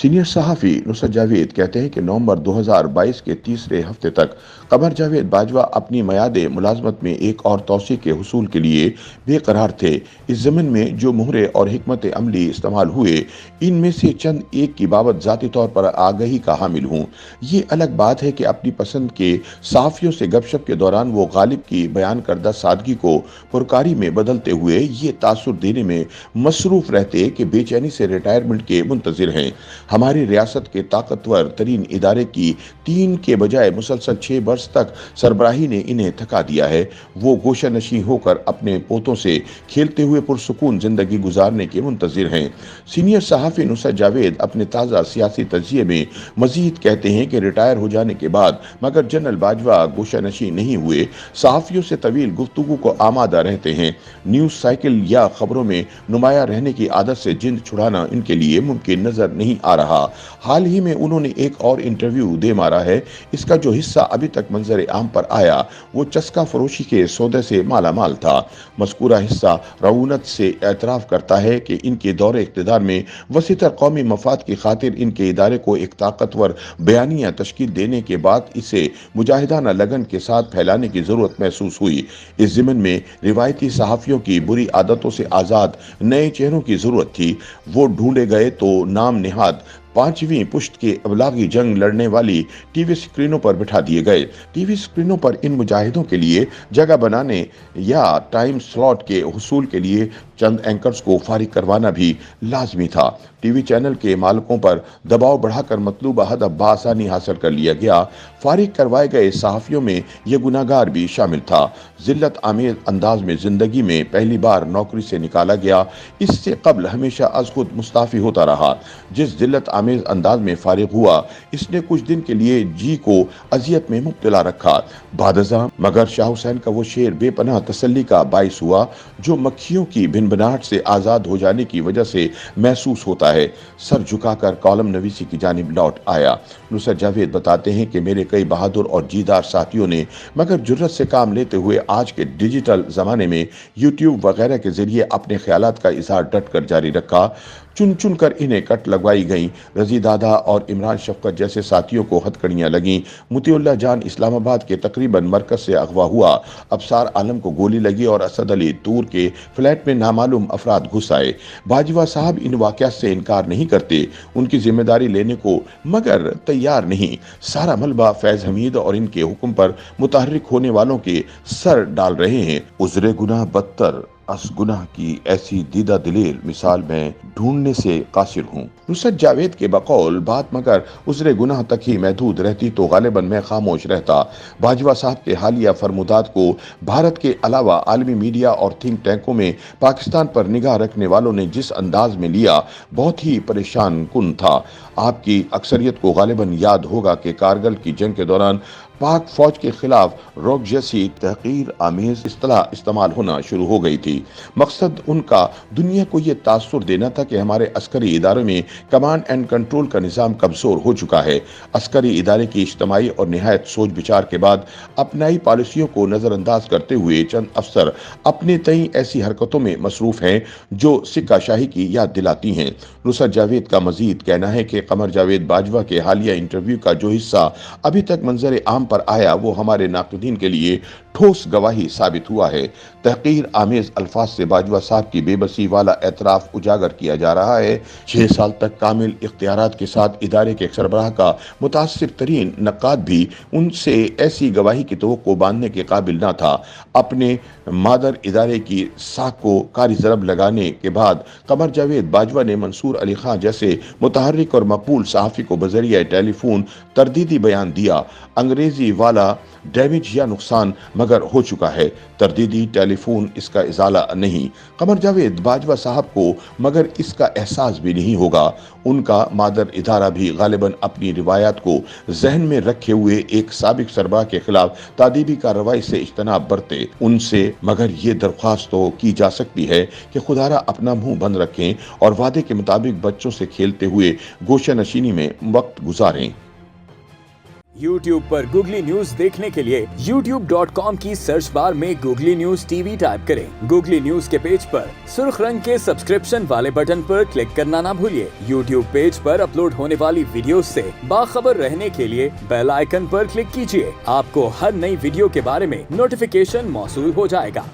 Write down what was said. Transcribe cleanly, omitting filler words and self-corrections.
Senior सहाफ़ी नुसरत जावेद कहते हैं कि नवंबर 2022 के तीसरे हफ्ते तक कमर जावेद बाजवा अपनी मियाद मुलाजमत में एक और तोसी के हुसूल के लिए बेकरार थे। इस ज़मीन में जो मुहरे और हिकमत अमली इस्तेमाल हुए, इनमें से चंद एक की बाबत ज़ाती तौर पर आगही का हामिल हूँ। ये अलग बात है कि अपनी पसंद के सहाफ़ियों से गपशप के दौरान वो गालिब की बयान करदा सादगी को पुरकारी में बदलते हुए ये तासुर देने में मसरूफ़ रहते कि बेचैनी से रिटायरमेंट के मुंतज़िर हैं। हमारी रियासत के ताकतवर तरीन इदारे की 3 के बजाय मुसलसल 6 वर्ष तक सरबराही ने इन्हें थका दिया है। वो गोशा नशी होकर अपने पोतों से खेलते हुए पुरसुकून जिंदगी गुजारने के मुंतजिर हैं। सीनियर सहाफ़ी नुसरत जावेद अपने ताज़ा सियासी तजिए में मजीद कहते हैं कि रिटायर हो जाने के बाद मगर जनरल बाजवा गोशा नशी नहीं हुए, सहाफ़ियों से तवील गुफ्तगू को आमादा रहते हैं। न्यूज़ साइकिल या खबरों में नुमाया रहने की आदत से जिंद छुड़ाना इनके लिए मुमकिन नजर नहीं आ रहा। हाल ही में उन्होंने एक और इंटरव्यू दे मारा है। इसका जो हिस्सा अभी तक मंजर आम पर आया वो चस्का फरोशी के सौदे से माला माल था। मज़कूरा हिस्सा रऊनत से एतराफ़ करता है कि इनके दौरे इक़्तिदार में वसीतर कौमी मफाद की खातिर इनके इदारे को एक ताकतवर बयानिया तश्कील देने के बाद इसे मुजाहिदाना लगन के साथ फैलाने की ज़रूरत महसूस हुई। इस ज़िमन में रिवायती सहाफ़ियों की बुरी आदतों से आज़ाद नए चेहरों की ज़रूरत थी। वो ढूंढे गए तो नाम निहाद 5वीं पुश्त के अबलागी जंग लड़ने वाली टीवी स्क्रीनों पर बिठा दिए गए। टीवी स्क्रीनों पर इन मुजाहिदों के लिए जगह बनाने या टाइम स्लॉट के हुसूल के लिए चंद एंकर्स को फारिग करवाना भी लाजमी था। टीवी चैनल के मालिकों पर दबाव बढ़ाकर मतलूबा हदफ बआसानी हासिल कर लिया गया। फारिग करवाए गए सहाफ़ियों में यह गुनाहगार भी शामिल था। जिल्लत आमेज अंदाज में जिंदगी में पहली बार नौकरी से निकाला गया। इससे कबल हमेशा अज खुद मुस्ताफ़ी होता रहा। जिस जिल्लत आमेज अंदाज में फारिग हुआ, इसने कुछ दिन के लिए जी को अजियत में मुब्तला रखा। बादज़ा मगर शाह हुसैन का वो शेर बेपनाह तसल्ली का बाइस हुआ जो मक्खियों की भिनभिनाहट से आज़ाद हो जाने की वजह से महसूस होता है। सर झुकाकर कॉलम नवीसी की जानिब लौट आया। नुसरत जावेद बताते हैं कि मेरे कई बहादुर और जीदार साथियों ने मगर जुर्रत से काम लेते हुए आज के डिजिटल ज़माने में यूट्यूब वगैरह के ज़रिए अपने ख्यालात का इजहार डट कर जारी रखा। चुन चुन कर इन्हें कट लगवाई गई। रजी दादा और इमरान शफकत जैसे साथियों को हथकड़ियां लगीं। मुतीउल्लाह जान इस्लामाबाद के तकरीबन मरकज से अगवा हुआ। अबसार आलम को गोली लगी और असद अली तूर के फ्लैट में नामालूम अफराद घुस आए। बाजवा साहब इन वाक़यात से इनकार नहीं करते, उनकी जिम्मेदारी लेने को मगर तैयार नहीं। सारा मलबा फैज़ हमीद और इनके हुक्म पर मुतहर्रिक होने वालों के सर डाल रहे हैं। उज़्रे गुनाह बदतर अस गुनाह की ऐसी दीदा दिलेर मिसाल में ढूंढने से कासिर हूँ। नुसरत जावेद के बकौल बात मगर उज़्रे गुनाह तक ही महदूद रहती तो गालिबन मैं खामोश रहता। बाजवा साहब के हालिया फरमुदात को भारत के अलावा आलमी मीडिया और थिंक टैंकों में पाकिस्तान पर निगाह रखने वालों ने जिस अंदाज में लिया, बहुत ही परेशान कुन था। आपकी अक्सरियत को गालिबन याद होगा कि कारगिल की जंग के दौरान पाक फौज के खिलाफ रोक जैसी तहकीर आमेज इस्तेलाह इस्तेमाल होना शुरू हो गई थी। मकसद उनका दुनिया को ये तासुर देना था कि हमारे अस्करी इदारों में कमांड एंड कंट्रोल का निज़ाम कमज़ोर हो चुका है। अस्करी इदारे की इज्तमाई और निहायत सोच विचार के बाद अपनाई पॉलिसियों को नज़रअंदाज करते हुए चंद अफसर अपने तई ऐसी हरकतों में मसरूफ़ हैं जो सिक्का शाही की याद दिलाती हैं। नुसरत जावेद का मजीद कहना है कि कमर जावेद बाजवा के हालिया इंटरव्यू का जो हिस्सा अभी तक मंजर आम पर आया वो हमारे नाक़िदीन के लिए ठोस गवाही साबित हुआ है। तहकीर आमेज अल्फाज से बाजवा साहब की बेबसी वाला एतराफ़ उजागर किया जा रहा है। 6 साल तक कामिल इख्तियारात के साथ इदारे के सरबराह का मुतासिर तरीन नक्काद भी उनसे ऐसी गवाही की तवक्को बांधने के काबिल न था। अपने मादर इदारे की साख को कारी ज़रब लगाने के बाद कमर जावेद बाजवा ने मंसूर अली खां जैसे मुतहर्रिक और मकबूल सहाफ़ी को बज़रिया टेलीफोन तरदीदी बयान दिया। अंग्रेजी वाला डैमेज या नुकसान मगर हो चुका है, तरदीदी टेलीफोन इसका इजाला नहीं। कमर जावेद बाजवा साहब को मगर इसका एहसास भी नहीं होगा। उनका मादर इदारा भी गालिबन अपनी रिवायात को जहन में रखे हुए एक साबिक सरबराह के खिलाफ तादीबी कार्रवाई से इज्तनाब बरते। उनसे मगर ये दरख्वास्त तो की जा सकती है कि खुदारा अपना मुंह बंद रखें और वादे के मुताबिक बच्चों से खेलते हुए गोशा नशीनी में वक्त गुजारें। YouTube पर गूगली न्यूज देखने के लिए youtube.com की सर्च बार में गूगली न्यूज टीवी टाइप करें। गूगली न्यूज के पेज पर सुर्ख रंग के सब्सक्रिप्शन वाले बटन पर क्लिक करना ना भूलिए। YouTube पेज पर अपलोड होने वाली वीडियो से बाखबर रहने के लिए बेल आइकन पर क्लिक कीजिए। आपको हर नई वीडियो के बारे में नोटिफिकेशन मौसूल हो जाएगा।